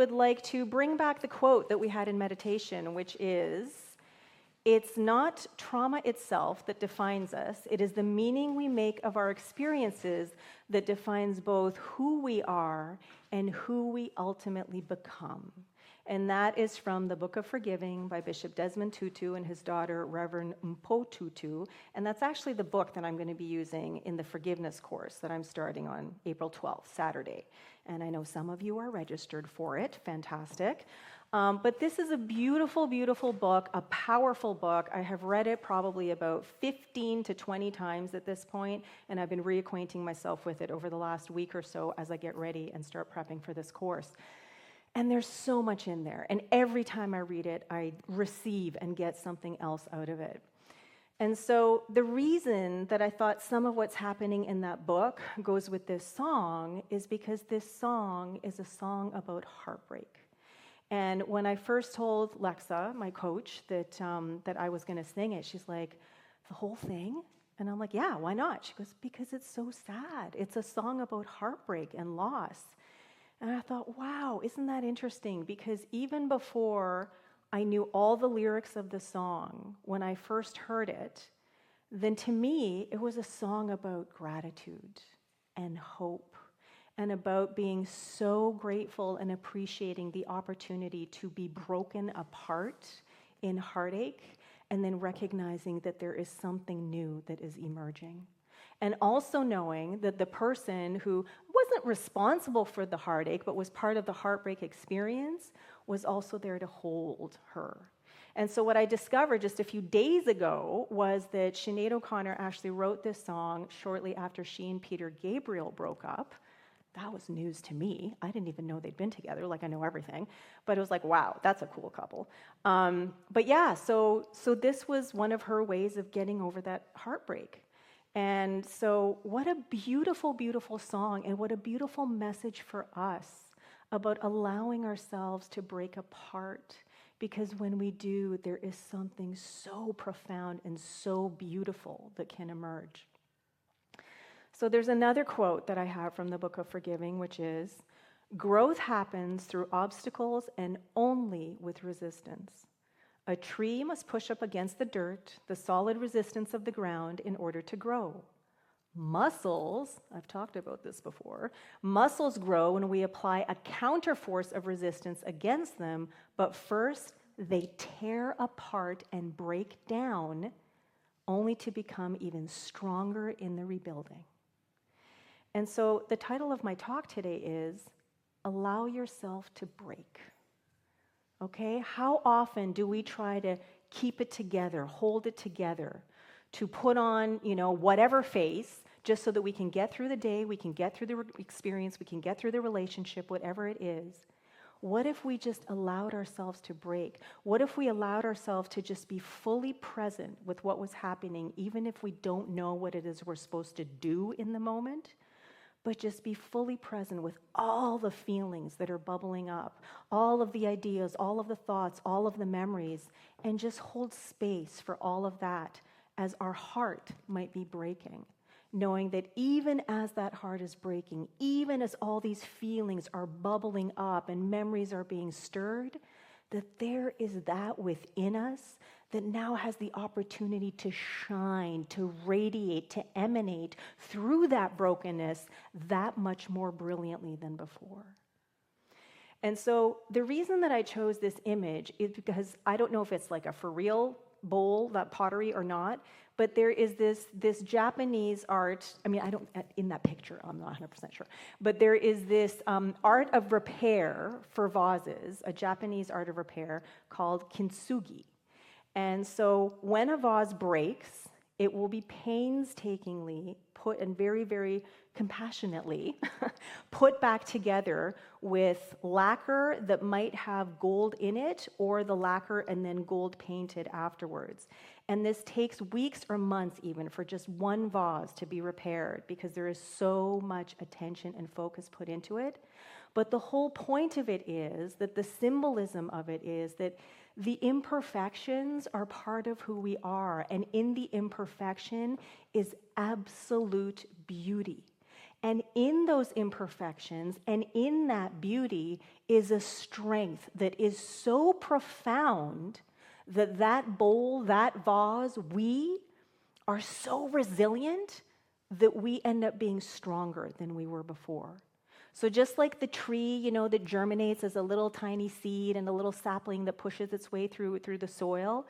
would like to bring back the quote that we had in meditation, which is, "It's not trauma itself that defines us. It is the meaning we make of our experiences that defines both who we are and who we ultimately become." And that is from the Book of Forgiving by Bishop Desmond Tutu and his daughter, Reverend Mpho Tutu. And that's actually the book that I'm going to be using in the forgiveness course that I'm starting on April 12th, Saturday. And I know some of you are registered for it. Fantastic. But this is a beautiful, beautiful book, a powerful book. I have read it probably about 15 to 20 times at this point, and I've been reacquainting myself with it over the last week or so as I get ready and start prepping for this course. And there's so much in there, and every time I read it, I receive and get something else out of it. And so the reason that I thought some of what's happening in that book goes with this song is because this song is a song about heartbreak. And when I first told Lesia, my coach, that I was going to sing it, she's like, "The whole thing?" And I'm like, "Yeah, why not?" She goes, "Because it's so sad. It's a song about heartbreak and loss." And I thought, wow, isn't that interesting? Because even before I knew all the lyrics of the song, when I first heard it, then to me, it was a song about gratitude and hope and about being so grateful and appreciating the opportunity to be broken apart in heartache and then recognizing that there is something new that is emerging. And also knowing that the person who wasn't responsible for the heartache, but was part of the heartbreak experience, was also there to hold her. And so what I discovered just a few days ago was that Sinead O'Connor actually wrote this song shortly after she and Peter Gabriel broke up. That was news to me. I didn't even know they'd been together, like I know everything. But it was like, wow, that's a cool couple. But yeah, so this was one of her ways of getting over that heartbreak. And so what a beautiful, beautiful song, and what a beautiful message for us about allowing ourselves to break apart, because when we do, there is something so profound and so beautiful that can emerge. So there's another quote that I have from the Book of Forgiving, which is, "Growth happens through obstacles and only with resistance. A tree must push up against the dirt, the solid resistance of the ground, in order to grow. Muscles," I've talked about this before, "muscles grow when we apply a counterforce of resistance against them, but first they tear apart and break down, only to become even stronger in the rebuilding." And so the title of my talk today is, "Allow Yourself to Break." Okay, how often do we try to keep it together, hold it together, to put on, whatever face, just so that we can get through the day, we can get through the experience, we can get through the relationship, whatever it is? What if we just allowed ourselves to break? What if we allowed ourselves to just be fully present with what was happening, even if we don't know what it is we're supposed to do in the moment? But just be fully present with all the feelings that are bubbling up, all of the ideas, all of the thoughts, all of the memories, and just hold space for all of that as our heart might be breaking, knowing that even as that heart is breaking, even as all these feelings are bubbling up and memories are being stirred, that there is that within us that now has the opportunity to shine, to radiate, to emanate through that brokenness that much more brilliantly than before. And so the reason that I chose this image is because I don't know if it's like a for real bowl, that pottery, or not, but there is this Japanese art, in that picture, I'm not 100% sure, but there is this art of repair for vases, a Japanese art of repair called Kintsugi. And so when a vase breaks, it will be painstakingly put, and very, very compassionately put back together with lacquer that might have gold in it, or the lacquer and then gold painted afterwards. And this takes weeks or months even for just one vase to be repaired, because there is so much attention and focus put into it. But the whole point of it is that the symbolism of it is that the imperfections are part of who we are, and in the imperfection is absolute beauty. And in those imperfections and in that beauty is a strength that is so profound that that bowl, that vase, we are so resilient that we end up being stronger than we were before. So just like the tree, that germinates as a little tiny seed and a little sapling that pushes its way through the soil,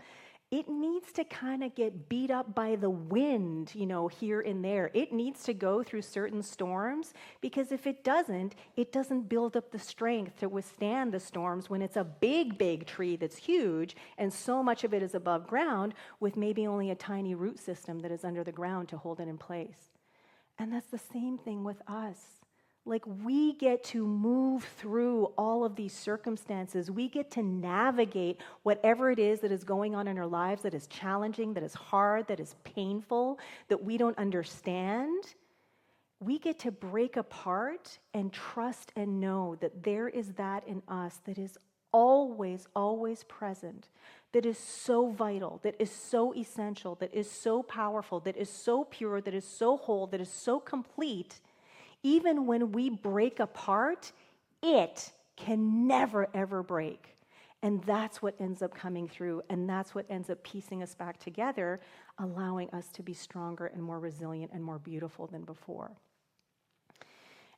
it needs to kind of get beat up by the wind, here and there. It needs to go through certain storms, because if it doesn't build up the strength to withstand the storms when it's a big, big tree that's huge and so much of it is above ground with maybe only a tiny root system that is under the ground to hold it in place. And that's the same thing with us. Like, we get to move through all of these circumstances. We get to navigate whatever it is that is going on in our lives that is challenging, that is hard, that is painful, that we don't understand. We get to break apart and trust and know that there is that in us that is always, always present, that is so vital, that is so essential, that is so powerful, that is so pure, that is so whole, that is so complete. Even when we break apart, it can never, ever break. And that's what ends up coming through, and that's what ends up piecing us back together, allowing us to be stronger and more resilient and more beautiful than before.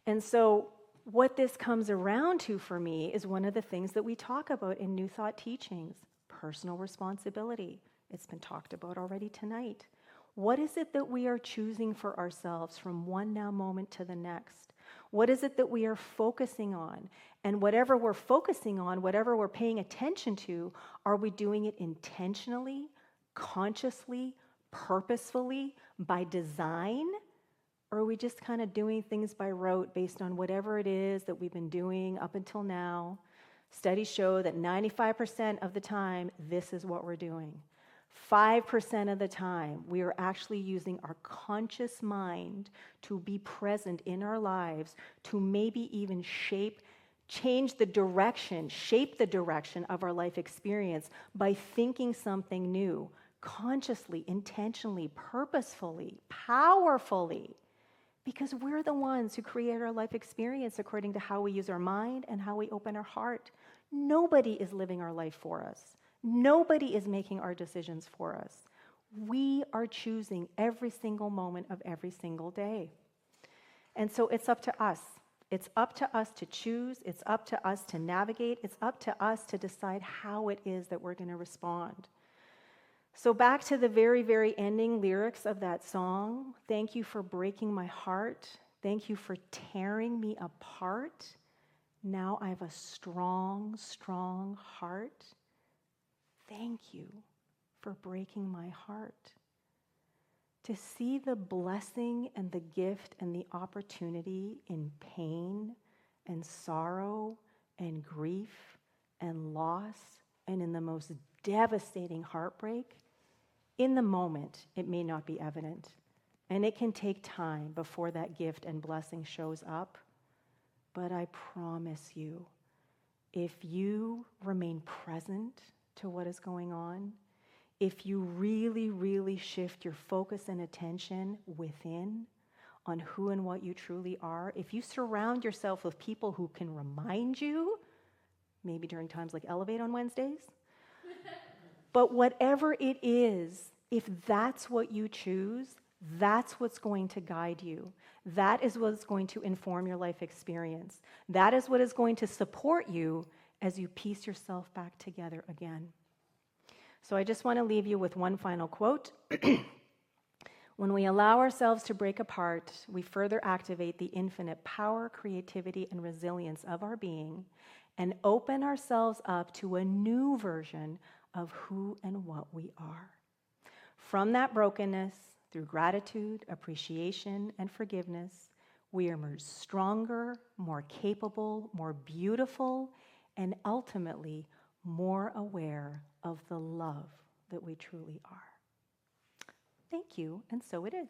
And so what this comes around to for me is one of the things that we talk about in New Thought teachings, personal responsibility. It's been talked about already tonight. What is it that we are choosing for ourselves from one now moment to the next? What is it that we are focusing on? And whatever we're focusing on, whatever we're paying attention to, are we doing it intentionally, consciously, purposefully, by design? Or are we just kind of doing things by rote based on whatever it is that we've been doing up until now? Studies show that 95% of the time, this is what we're doing. 5% of the time, we are actually using our conscious mind to be present in our lives, to maybe even change the direction, shape the direction of our life experience by thinking something new, consciously, intentionally, purposefully, powerfully. Because we're the ones who create our life experience according to how we use our mind and how we open our heart. Nobody is living our life for us. Nobody is making our decisions for us. We are choosing every single moment of every single day. And so it's up to us. It's up to us to choose. It's up to us to navigate. It's up to us to decide how it is that we're going to respond. So back to the very, very ending lyrics of that song. Thank you for breaking my heart. Thank you for tearing me apart. Now I have a strong, strong heart. Thank you for breaking my heart. To see the blessing and the gift and the opportunity in pain and sorrow and grief and loss and in the most devastating heartbreak, in the moment, it may not be evident. And it can take time before that gift and blessing shows up. But I promise you, if you remain present to what is going on, if you really, really shift your focus and attention within on who and what you truly are, if you surround yourself with people who can remind you, maybe during times like Elevate on Wednesdays, but whatever it is, if that's what you choose, that's what's going to guide you. That is what's going to inform your life experience. That is what is going to support you as you piece yourself back together again. So I just want to leave you with one final quote. When we allow ourselves to break apart, we further activate the infinite power, creativity, and resilience of our being and open ourselves up to a new version of who and what we are. From that brokenness, through gratitude, appreciation, and forgiveness, we emerge stronger, more capable, more beautiful, and ultimately more aware of the love that we truly are. Thank you, and so it is.